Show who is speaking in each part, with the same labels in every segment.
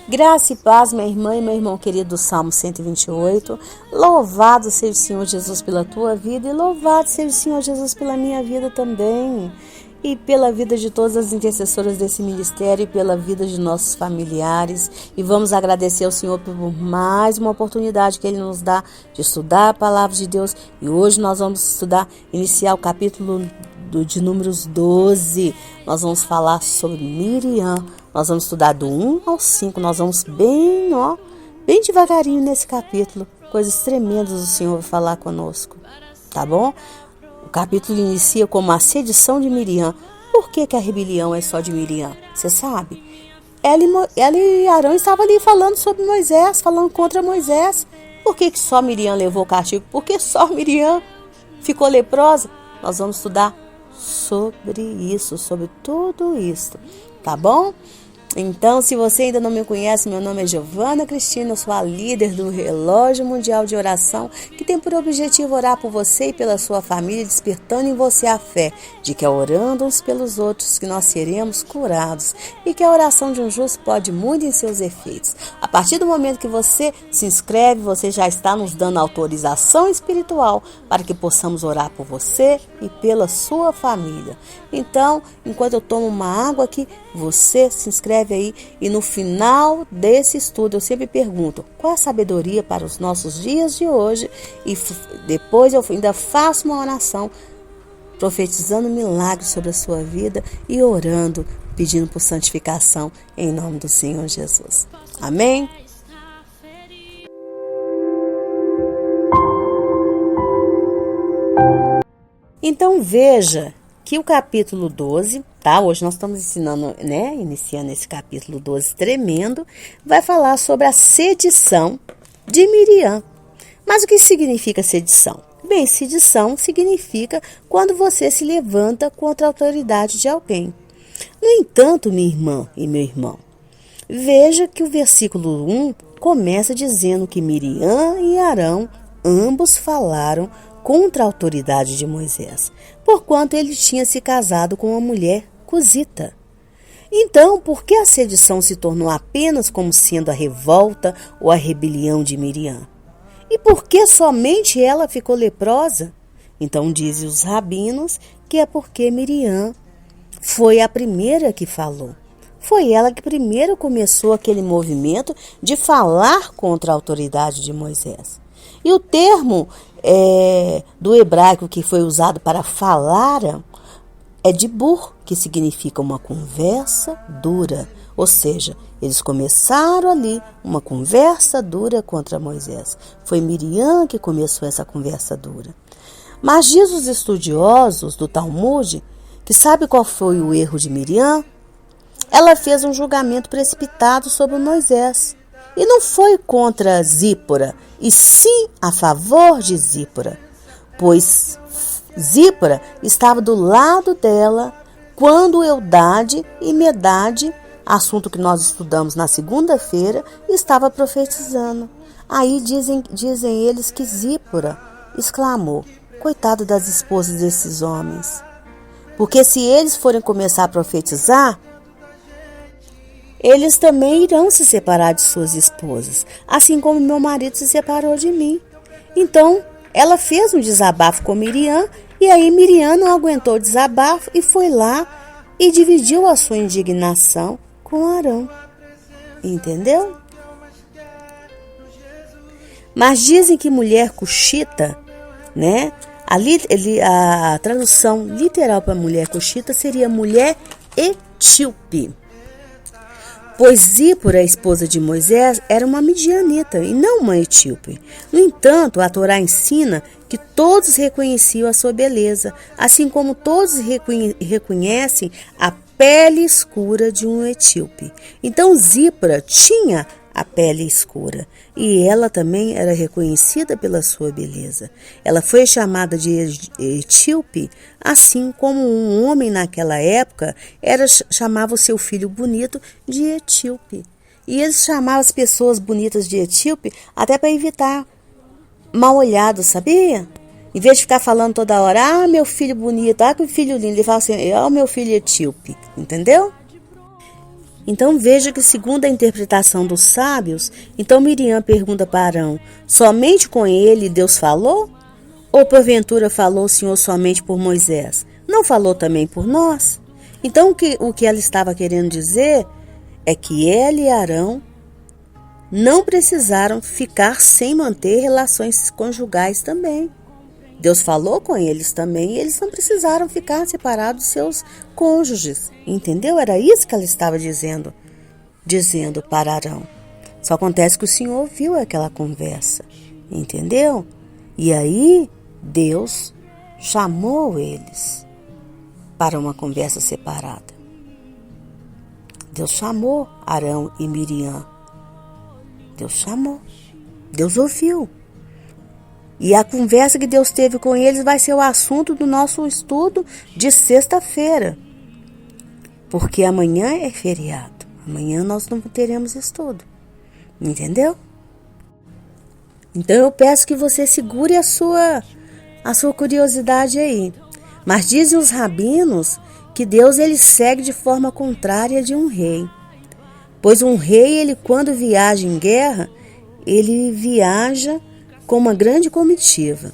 Speaker 1: Graça e paz, minha irmã e meu irmão querido do Salmo 128. Louvado seja o Senhor Jesus pela tua vida e louvado seja o Senhor Jesus pela minha vida também. E pela vida de todas as intercessoras desse ministério e pela vida de nossos familiares. E vamos agradecer ao Senhor por mais uma oportunidade que Ele nos dá de estudar a palavra de Deus. E hoje nós vamos iniciar o capítulo de Números 12. Nós vamos falar sobre Miriam. Nós vamos estudar do 1 ao 5. Nós vamos bem devagarinho nesse capítulo. Coisas tremendas o Senhor vai falar conosco. Tá bom? O capítulo inicia como a sedição de Miriam. Por que a rebelião é só de Miriam? Você sabe? Ela e Arão estavam ali falando sobre Moisés, falando contra Moisés. Por que só Miriam levou o castigo? Por que só Miriam ficou leprosa? Nós vamos estudar sobre isso, sobre tudo isso. Tá bom? Então, se você ainda não me conhece, meu nome é Giovana Cristina, eu sou a líder do Relógio Mundial de Oração, que tem por objetivo orar por você e pela sua família, despertando em você a fé de que é orando uns pelos outros que nós seremos curados e que a oração de um justo pode muito em seus efeitos. A partir do momento que você se inscreve, você já está nos dando autorização espiritual para que possamos orar por você e pela sua família. Então, enquanto eu tomo uma água aqui, você se inscreve aí e no final desse estudo eu sempre pergunto qual a sabedoria para os nossos dias de hoje e depois eu ainda faço uma oração profetizando milagres sobre a sua vida e orando, pedindo por santificação em nome do Senhor Jesus. Amém? Então veja que o capítulo 12, tá? Hoje nós estamos iniciando esse capítulo 12 tremendo, vai falar sobre a sedição de Miriam. Mas o que significa sedição? Bem, sedição significa quando você se levanta contra a autoridade de alguém. No entanto, minha irmã e meu irmão, veja que o versículo 1 começa dizendo que Miriam e Arão ambos falaram contra a autoridade de Moisés, porquanto ele tinha se casado com uma mulher cusita. Então, por que a sedição se tornou apenas como sendo a revolta ou a rebelião de Miriam? E por que somente ela ficou leprosa? Então, dizem os rabinos que é porque Miriam foi a primeira que falou. Foi ela que primeiro começou aquele movimento de falar contra a autoridade de Moisés. E o termo do hebraico que foi usado para falar é dibur, que significa uma conversa dura. Ou seja, eles começaram ali uma conversa dura contra Moisés. Foi Miriam que começou essa conversa dura. Mas diz os estudiosos do Talmud que sabe qual foi o erro de Miriam? Ela fez um julgamento precipitado sobre Moisés. E não foi contra Zípora, e sim a favor de Zípora, pois Zípora estava do lado dela quando Eldade e Medade, assunto que nós estudamos na segunda-feira, estava profetizando. Aí dizem eles que Zípora exclamou: coitado das esposas desses homens, porque se eles forem começar a profetizar, eles também irão se separar de suas esposas, assim como meu marido se separou de mim. Então, ela fez um desabafo com Miriam, e aí Miriam não aguentou o desabafo e foi lá e dividiu a sua indignação com Arão. Entendeu? Mas dizem que mulher cuxita, né? A tradução literal para mulher cuxita seria mulher etíope. Pois Zípora, a esposa de Moisés, era uma midianita e não uma etíope. No entanto, a Torá ensina que todos reconheciam a sua beleza, assim como todos reconhecem a pele escura de um etíope. Então Zípora tinha a pele escura e ela também era reconhecida pela sua beleza. Ela foi chamada de etíope, assim como um homem naquela época chamava o seu filho bonito de etíope. E eles chamavam as pessoas bonitas de etíope até para evitar mal olhado, sabia? Em vez de ficar falando toda hora, meu filho bonito, que filho lindo, ele fala assim, meu filho etíope, entendeu? Então veja que, segundo a interpretação dos sábios, então Miriam pergunta para Arão: somente com ele Deus falou? Ou porventura falou o Senhor somente por Moisés? Não falou também por nós? Então o que ela estava querendo dizer é que ela e Arão não precisaram ficar sem manter relações conjugais também. Deus falou com eles também e eles não precisaram ficar separados dos seus cônjuges. Entendeu? Era isso que ela estava dizendo para Arão. Só acontece que o Senhor ouviu aquela conversa. Entendeu? E aí Deus chamou eles para uma conversa separada. Deus chamou Arão e Miriam. Deus chamou. Deus ouviu. E a conversa que Deus teve com eles vai ser o assunto do nosso estudo de sexta-feira. Porque amanhã é feriado. Amanhã nós não teremos estudo. Entendeu? Então eu peço que você segure a sua curiosidade aí. Mas dizem os rabinos que Deus ele segue de forma contrária de um rei. Pois um rei, ele quando viaja em guerra, ele viaja com uma grande comitiva.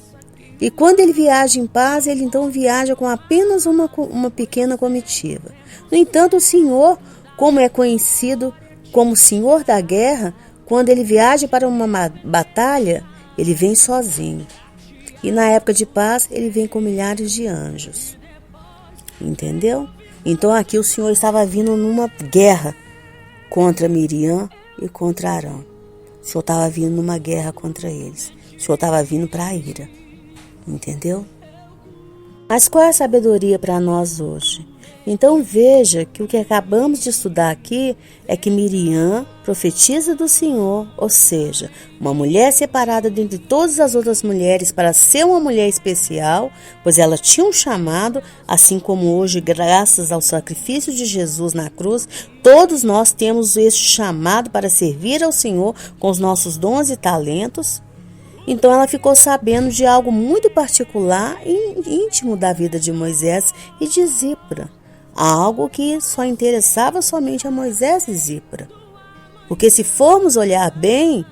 Speaker 1: E quando ele viaja em paz, ele então viaja com apenas uma pequena comitiva. No entanto, o Senhor, como é conhecido como Senhor da guerra, quando ele viaja para uma batalha, ele vem sozinho. E na época de paz, ele vem com milhares de anjos. Entendeu? Então aqui o Senhor estava vindo numa guerra contra Miriam e contra Arão. O Senhor estava vindo numa guerra contra eles. O Senhor estava vindo para a ira. Entendeu? Mas qual é a sabedoria para nós hoje? Então veja que o que acabamos de estudar aqui é que Miriam profetiza do Senhor, ou seja, uma mulher separada dentre todas as outras mulheres para ser uma mulher especial, pois ela tinha um chamado, assim como hoje, graças ao sacrifício de Jesus na cruz, todos nós temos esse chamado para servir ao Senhor com os nossos dons e talentos. Então ela ficou sabendo de algo muito particular e íntimo da vida de Moisés e de Zípora. Algo que só interessava somente a Moisés e Zípora. Porque se formos olhar bem,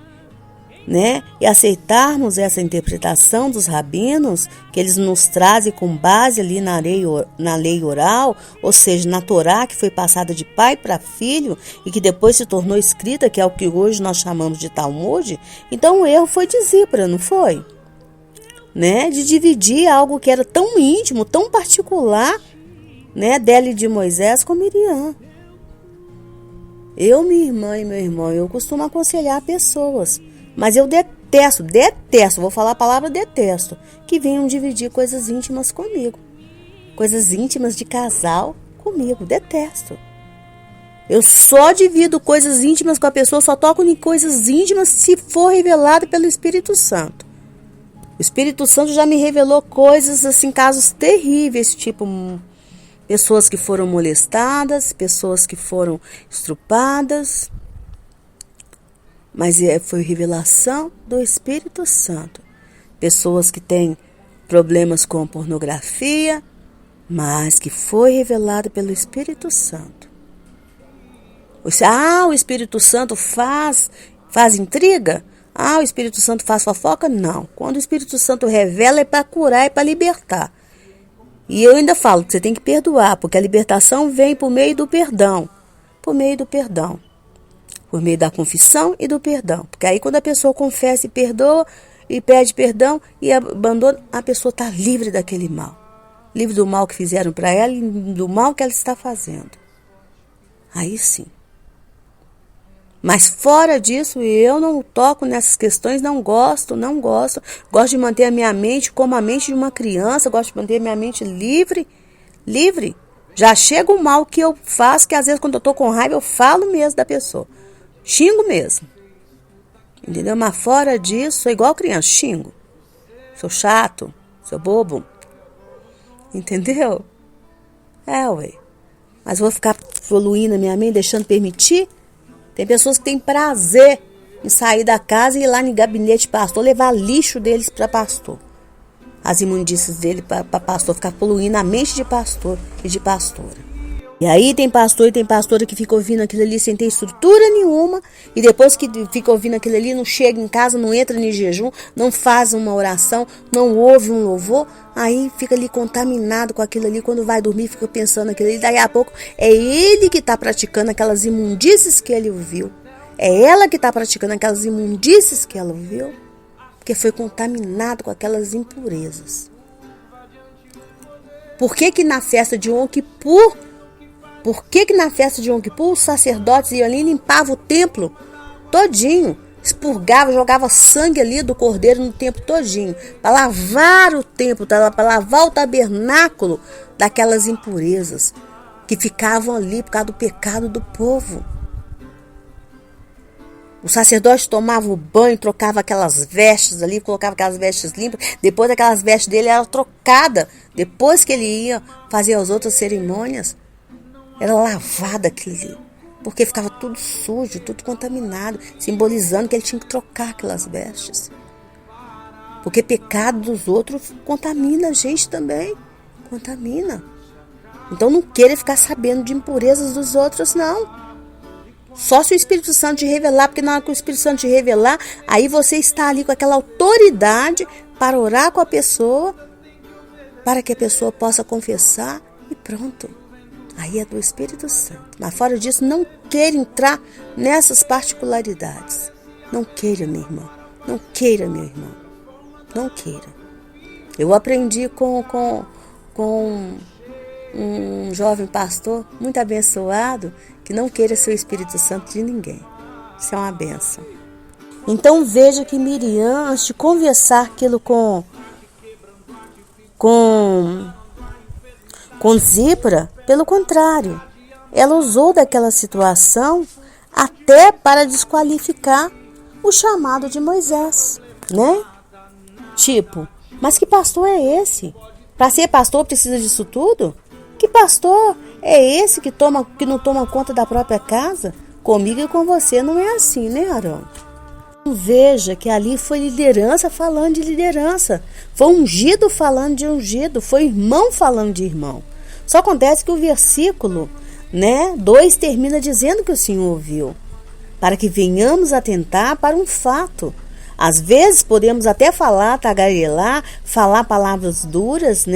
Speaker 1: né, e aceitarmos essa interpretação dos rabinos, que eles nos trazem com base ali na lei oral, ou seja, na Torá, que foi passada de pai para filho e que depois se tornou escrita, que é o que hoje nós chamamos de Talmud, então o erro foi de Zípora, não foi? Né? De dividir algo que era tão íntimo, tão particular, né, dela e de Moisés com Miriam. Eu, minha irmã e meu irmão, eu costumo aconselhar pessoas, mas eu detesto, vou falar a palavra detesto, que venham dividir coisas íntimas comigo. Coisas íntimas de casal comigo, detesto. Eu só divido coisas íntimas com a pessoa, só toco em coisas íntimas se for revelado pelo Espírito Santo. O Espírito Santo já me revelou coisas, assim, casos terríveis, tipo pessoas que foram molestadas, pessoas que foram estrupadas. Mas foi revelação do Espírito Santo. Pessoas que têm problemas com pornografia, mas que foi revelado pelo Espírito Santo. O Espírito Santo faz intriga? O Espírito Santo faz fofoca? Não. Quando o Espírito Santo revela é para curar, é para libertar. E eu ainda falo que você tem que perdoar, porque a libertação vem por meio do perdão. Por meio do perdão. Por meio da confissão e do perdão. Porque aí quando a pessoa confessa e perdoa, e pede perdão e abandona, a pessoa está livre daquele mal. Livre do mal que fizeram para ela e do mal que ela está fazendo. Aí sim. Mas fora disso, eu não toco nessas questões, não gosto. Gosto de manter a minha mente como a mente de uma criança, gosto de manter a minha mente livre. Já chega o mal que eu faço, que às vezes quando eu estou com raiva, eu falo mesmo da pessoa. Xingo mesmo. Entendeu? Mas fora disso, sou igual criança, xingo. Sou chato, sou bobo. Entendeu? Ué. Mas vou ficar poluindo a minha mente, deixando permitir? Tem pessoas que têm prazer em sair da casa e ir lá no gabinete de pastor, levar lixo deles para pastor. As imundícias dele para pastor, ficar poluindo a mente de pastor e de pastora. E aí tem pastor e tem pastora que fica ouvindo aquilo ali sem ter estrutura nenhuma. E depois que fica ouvindo aquilo ali, não chega em casa, não entra em jejum, não faz uma oração, não ouve um louvor. Aí fica ali contaminado com aquilo ali. Quando vai dormir, fica pensando naquilo ali. Daí a pouco é ele que está praticando aquelas imundícies que ele ouviu. É ela que está praticando aquelas imundícies que ela ouviu. Porque foi contaminado com aquelas impurezas. Por que que na festa de Yom Kippur... Por que que na festa de Yom Kippur os sacerdotes iam ali e limpavam o templo todinho? Expurgava, jogava sangue ali do cordeiro no templo todinho. Para lavar o templo, para lavar o tabernáculo daquelas impurezas que ficavam ali por causa do pecado do povo. O sacerdote tomava o banho, trocava aquelas vestes ali, colocava aquelas vestes limpas. Depois aquelas vestes dele eram trocadas. Depois que ele ia fazer as outras cerimônias. Era lavada aquilo ali, porque ficava tudo sujo, tudo contaminado, simbolizando que ele tinha que trocar aquelas vestes. Porque pecado dos outros contamina a gente também, contamina. Então não queira ficar sabendo de impurezas dos outros, não. Só se o Espírito Santo te revelar, porque na hora que o Espírito Santo te revelar, aí você está ali com aquela autoridade para orar com a pessoa, para que a pessoa possa confessar e pronto. Aí é do Espírito Santo. Mas fora disso, não queira entrar nessas particularidades. Não queira, minha irmã. Não queira, meu irmão. Não queira. Eu aprendi com um jovem pastor muito abençoado que não queira ser o Espírito Santo de ninguém. Isso é uma benção. Então veja que Miriam, antes de conversar aquilo com Zípora, pelo contrário, ela usou daquela situação até para desqualificar o chamado de Moisés, né? Tipo, mas que pastor é esse? Para ser pastor precisa disso tudo? Que pastor é esse que não toma conta da própria casa? Comigo e com você não é assim, né, Arão? Veja que ali foi liderança falando de liderança, foi ungido falando de ungido, foi irmão falando de irmão. Só acontece que o versículo 2 termina dizendo que o Senhor ouviu, para que venhamos atentar para um fato. Às vezes podemos até falar, tagarelar, falar palavras duras,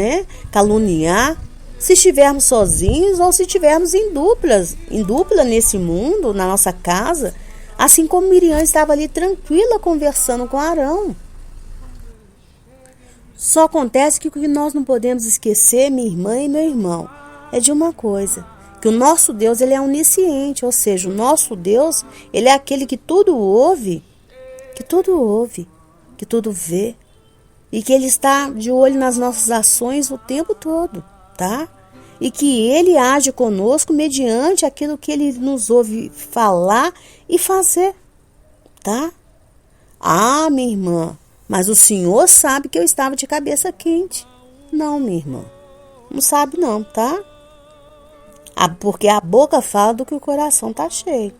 Speaker 1: caluniar, se estivermos sozinhos ou se estivermos em dupla nesse mundo, na nossa casa, assim como Miriam estava ali tranquila conversando com Arão. Só acontece que o que nós não podemos esquecer, minha irmã e meu irmão, é de uma coisa, que o nosso Deus ele é onisciente, ou seja, o nosso Deus ele é aquele que tudo ouve, que tudo vê, e que ele está de olho nas nossas ações o tempo todo, tá? E que ele age conosco mediante aquilo que ele nos ouve falar e fazer, tá? Ah, minha irmã, mas o Senhor sabe que eu estava de cabeça quente. Não, minha irmã, não sabe não, tá? Porque a boca fala do que o coração tá cheio.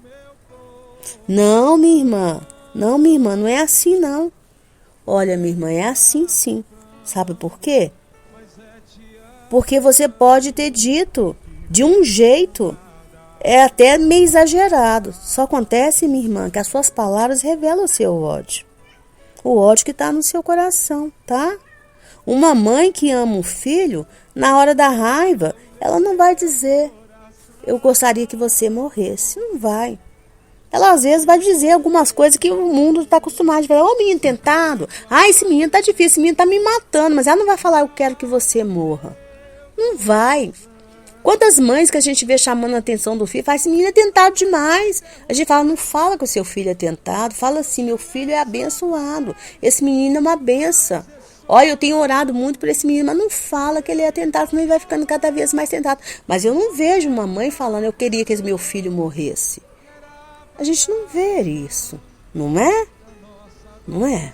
Speaker 1: Não, minha irmã, não é assim não. Olha, minha irmã, é assim sim. Sabe por quê? Porque você pode ter dito de um jeito, até meio exagerado. Só acontece, minha irmã, que as suas palavras revelam o seu ódio. O ódio que está no seu coração, tá? Uma mãe que ama um filho, na hora da raiva, ela não vai dizer, eu gostaria que você morresse. Não vai. Ela às vezes vai dizer algumas coisas que o mundo está acostumado a falar. Ô menino tentado, esse menino tá difícil, esse menino tá me matando. Mas ela não vai falar, eu quero que você morra. Não vai. Quantas mães que a gente vê chamando a atenção do filho, fala, esse menino é tentado demais. A gente fala, não fala que o seu filho é tentado, fala assim, meu filho é abençoado. Esse menino é uma benção. Olha, eu tenho orado muito por esse menino, mas não fala que ele é tentado, senão ele vai ficando cada vez mais tentado. Mas eu não vejo uma mãe falando, eu queria que esse meu filho morresse. A gente não vê isso, não é? Não é?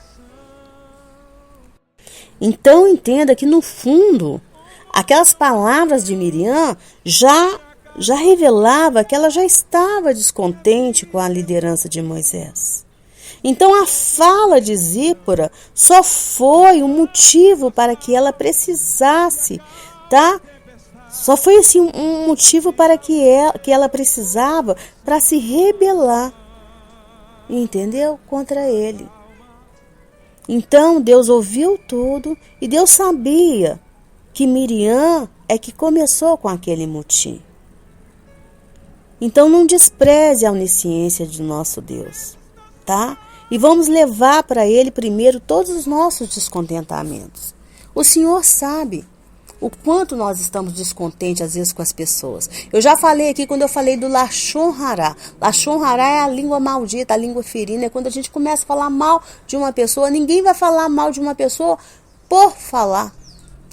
Speaker 1: Então entenda que no fundo, aquelas palavras de Miriam já revelava que ela já estava descontente com a liderança de Moisés. Então a fala de Zípora só foi um motivo para que ela precisasse, tá? Só foi assim um motivo para que ela precisava para se rebelar, entendeu? Contra ele. Então Deus ouviu tudo e Deus sabia que Miriam é que começou com aquele motim. Então não despreze a onisciência de nosso Deus, tá? E vamos levar para Ele primeiro todos os nossos descontentamentos. O Senhor sabe o quanto nós estamos descontentes às vezes com as pessoas. Eu já falei aqui quando eu falei do Lashon Hará. Lashon Hará é a língua maldita, a língua ferina. É quando a gente começa a falar mal de uma pessoa. Ninguém vai falar mal de uma pessoa por falar.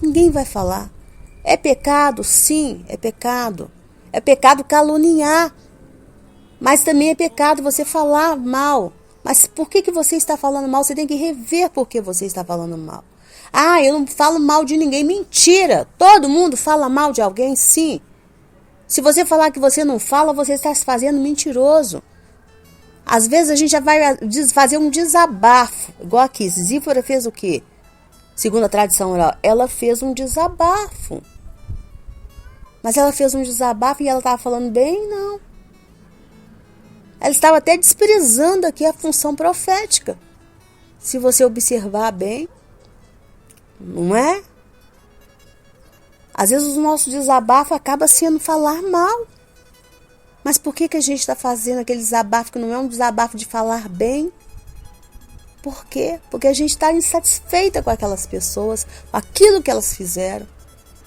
Speaker 1: Ninguém vai falar. É pecado? Sim, é pecado. É pecado caluniar. Mas também é pecado você falar mal. Mas por que você está falando mal? Você tem que rever por que você está falando mal. Ah, eu não falo mal de ninguém. Mentira! Todo mundo fala mal de alguém, sim. Se você falar que você não fala, você está se fazendo mentiroso. Às vezes a gente já vai fazer um desabafo. Igual aqui, Zífora fez o quê? Segundo a tradição oral, ela fez um desabafo. Mas ela fez um desabafo e ela estava falando bem? Não. Ela estava até desprezando aqui a função profética. Se você observar bem, não é? Às vezes o nosso desabafo acaba sendo falar mal. Mas por que a gente está fazendo aquele desabafo que não é um desabafo de falar bem? Por quê? Porque a gente está insatisfeita com aquelas pessoas, com aquilo que elas fizeram.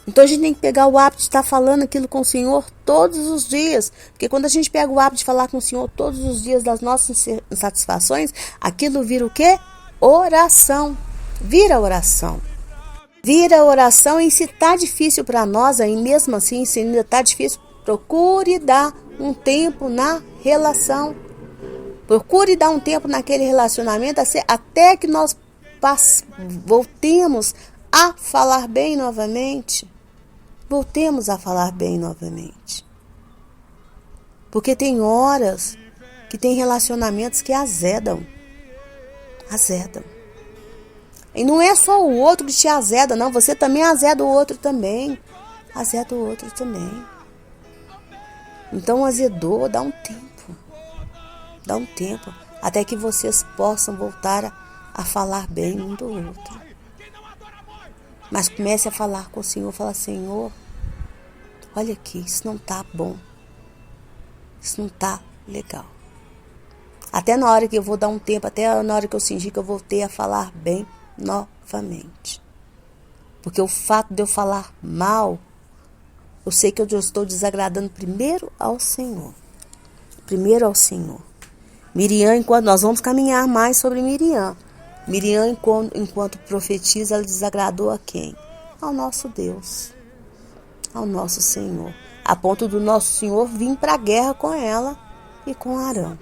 Speaker 1: Então a gente tem que pegar o hábito de estar falando aquilo com o Senhor todos os dias. Porque quando a gente pega o hábito de falar com o Senhor todos os dias das nossas insatisfações, aquilo vira o quê? Oração. Vira oração. Vira oração, e se está difícil para nós, aí mesmo assim, se ainda está difícil, procure dar um tempo na relação. Procure dar um tempo naquele relacionamento até que nós voltemos a falar bem novamente. Voltemos a falar bem novamente. Porque tem horas que tem relacionamentos que azedam. Azedam. E não é só o outro que te azeda, não. Você também azeda o outro também. Azeda o outro também. Então azedou, dá um tempo. Dá um tempo. Até que vocês possam voltar a falar bem um do outro. Mas comece a falar com o Senhor. Fala, Senhor, olha aqui, isso não tá bom. Isso não tá legal. Até na hora que eu vou dar um tempo, até na hora que eu sentir que eu voltei a falar bem novamente. Porque o fato de eu falar mal, eu sei que eu estou desagradando primeiro ao Senhor. Primeiro ao Senhor. Miriam, enquanto nós vamos caminhar mais sobre Miriam. Miriam, enquanto profetiza, ela desagradou a quem? Ao nosso Deus. Ao nosso Senhor. A ponto do nosso Senhor vir para a guerra com ela e com Arão.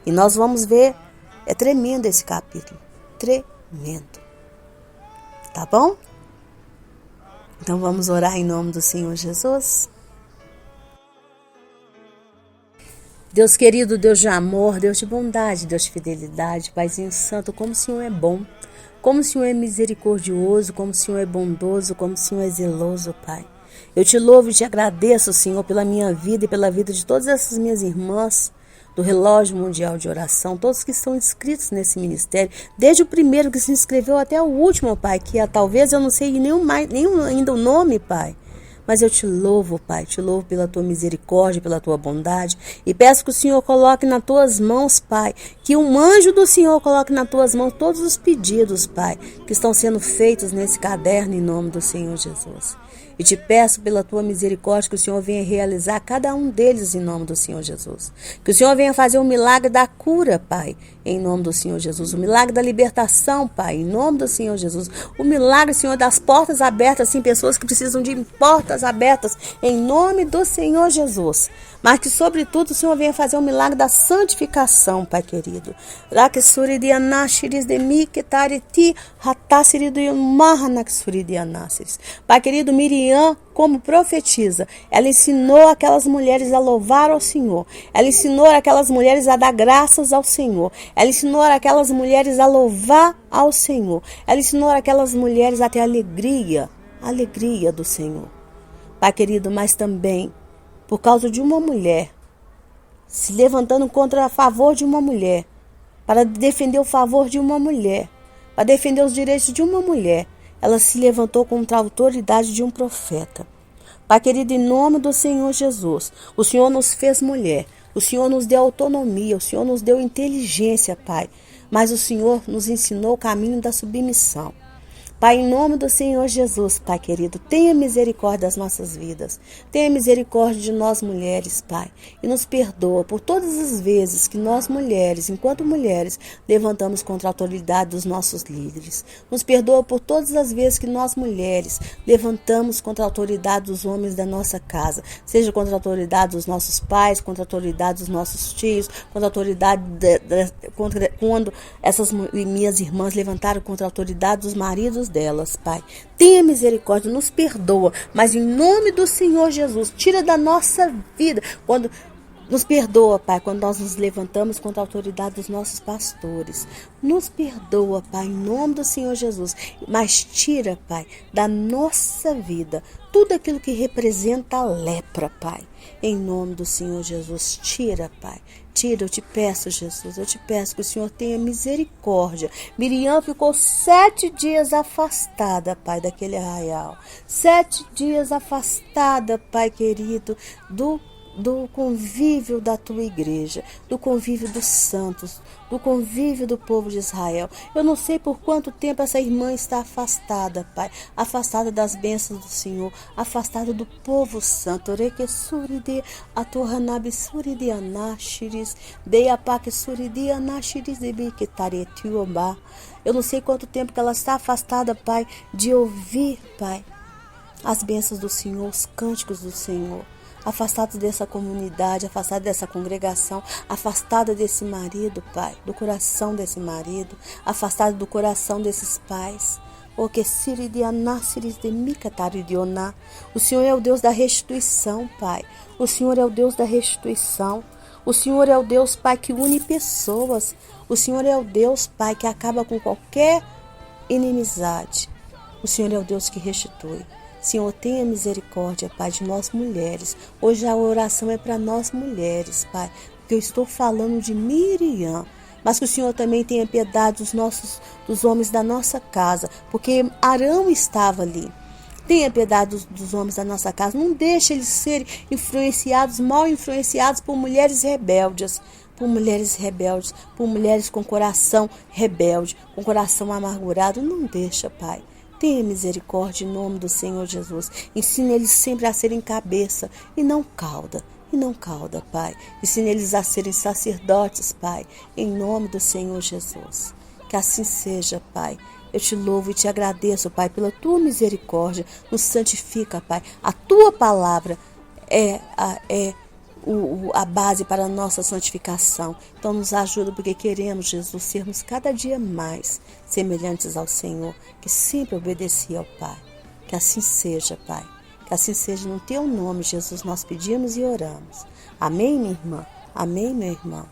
Speaker 1: E nós vamos ver, é tremendo esse capítulo. Tremendo. Tá bom? Então vamos orar em nome do Senhor Jesus. Deus querido, Deus de amor, Deus de bondade, Deus de fidelidade, Paizinho Santo, como o Senhor é bom, como o Senhor é misericordioso, como o Senhor é bondoso, como o Senhor é zeloso, Pai. Eu te louvo e te agradeço, Senhor, pela minha vida e pela vida de todas essas minhas irmãs do Relógio Mundial de Oração, todos que estão inscritos nesse ministério, desde o primeiro que se inscreveu até o último, Pai, que talvez eu não sei nenhum ainda o nome, Pai. Mas eu te louvo, Pai, te louvo pela tua misericórdia, pela tua bondade, e peço que o Senhor coloque nas tuas mãos, Pai, que um anjo do Senhor coloque nas tuas mãos todos os pedidos, Pai, que estão sendo feitos nesse caderno em nome do Senhor Jesus. E te peço pela tua misericórdia que o Senhor venha realizar cada um deles em nome do Senhor Jesus. Que o Senhor venha fazer um milagre da cura, Pai, em nome do Senhor Jesus. O milagre da libertação, Pai, em nome do Senhor Jesus. O milagre, Senhor, das portas abertas, sim, pessoas que precisam de portas abertas, em nome do Senhor Jesus. Mas que, sobretudo, o Senhor venha fazer um milagre da santificação, Pai querido. Pai querido, Miriam, como profetiza, ela ensinou aquelas mulheres a louvar ao Senhor. Ela ensinou aquelas mulheres a dar graças ao Senhor. Ela ensinou aquelas mulheres a louvar ao Senhor. Ela ensinou aquelas mulheres a ter alegria do Senhor. Pai querido, mas também por causa de uma mulher, se levantando contra a favor de uma mulher, para defender o favor de uma mulher, para defender os direitos de uma mulher, ela se levantou contra a autoridade de um profeta. Pai querido, em nome do Senhor Jesus, o Senhor nos fez mulher, o Senhor nos deu autonomia, o Senhor nos deu inteligência, Pai, mas o Senhor nos ensinou o caminho da submissão. Pai, em nome do Senhor Jesus, Pai querido, tenha misericórdia das nossas vidas. Tenha misericórdia de nós mulheres, Pai. E nos perdoa por todas as vezes que nós mulheres, enquanto mulheres, levantamos contra a autoridade dos nossos líderes. Nos perdoa por todas as vezes que nós mulheres levantamos contra a autoridade dos homens da nossa casa. Seja contra a autoridade dos nossos pais, contra a autoridade dos nossos tios, contra a autoridade quando essas minhas irmãs levantaram contra a autoridade dos maridos delas, Pai. Tenha misericórdia, nos perdoa, mas em nome do Senhor Jesus, tira da nossa vida, nos perdoa, Pai, quando nós nos levantamos contra a autoridade dos nossos pastores. Nos perdoa, Pai, em nome do Senhor Jesus, mas tira, Pai, da nossa vida tudo aquilo que representa a lepra, Pai. Em nome do Senhor Jesus, tira, Pai. Tira, eu te peço, Jesus, eu te peço que o Senhor tenha misericórdia. Miriam ficou 7 dias afastada, Pai, daquele arraial. 7 dias afastada, Pai querido, do convívio da tua igreja, do convívio dos santos, do convívio do povo de Israel. Eu não sei por quanto tempo essa irmã está afastada, Pai, afastada das bênçãos do Senhor, afastada do povo santo. Eu não sei quanto tempo que ela está afastada, Pai, de ouvir, Pai, as bênçãos do Senhor, os cânticos do Senhor. Afastada dessa comunidade, afastada dessa congregação, afastada desse marido, Pai, do coração desse marido, afastada do coração desses pais. O Senhor é o Deus da restituição, Pai. O Senhor é o Deus da restituição. O Senhor é o Deus, Pai, que une pessoas. O Senhor é o Deus, Pai, que acaba com qualquer inimizade. O Senhor é o Deus que restitui. Senhor, tenha misericórdia, Pai, de nós mulheres. Hoje a oração é para nós mulheres, Pai, porque eu estou falando de Miriam. Mas que o Senhor também tenha piedade dos homens da nossa casa, porque Arão estava ali. Tenha piedade dos homens da nossa casa. Não deixe eles serem influenciados, mal influenciados por mulheres rebeldes. Por mulheres com coração rebelde, com coração amargurado. Não deixa, Pai. Tenha misericórdia em nome do Senhor Jesus. Ensina eles sempre a serem cabeça e não cauda. Pai. Ensina eles a serem sacerdotes, Pai, em nome do Senhor Jesus. Que assim seja, Pai. Eu te louvo e te agradeço, Pai, pela tua misericórdia. Nos santifica, Pai. A tua palavra é a base para a nossa santificação. Então nos ajuda, porque queremos, Jesus, sermos cada dia mais semelhantes ao Senhor, que sempre obedecia ao Pai. Que assim seja, Pai. Que assim seja no teu nome, Jesus, nós pedimos e oramos. Amém, minha irmã? Amém, meu irmão?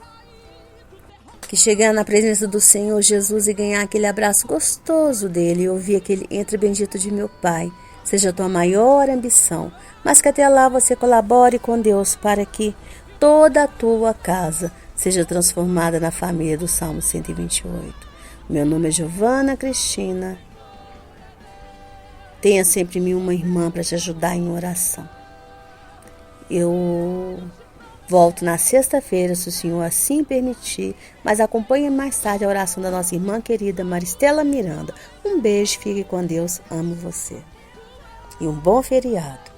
Speaker 1: Que chegar na presença do Senhor Jesus e ganhar aquele abraço gostoso dele e ouvir aquele entre bendito de meu Pai seja a tua maior ambição, mas que até lá você colabore com Deus para que toda a tua casa seja transformada na família do Salmo 128. Meu nome é Giovana Cristina. Tenha sempre em mim uma irmã para te ajudar em oração. Eu volto na sexta-feira, se o Senhor assim permitir, mas acompanhe mais tarde a oração da nossa irmã querida Maristela Miranda. Um beijo, fique com Deus, amo você. E um bom feriado.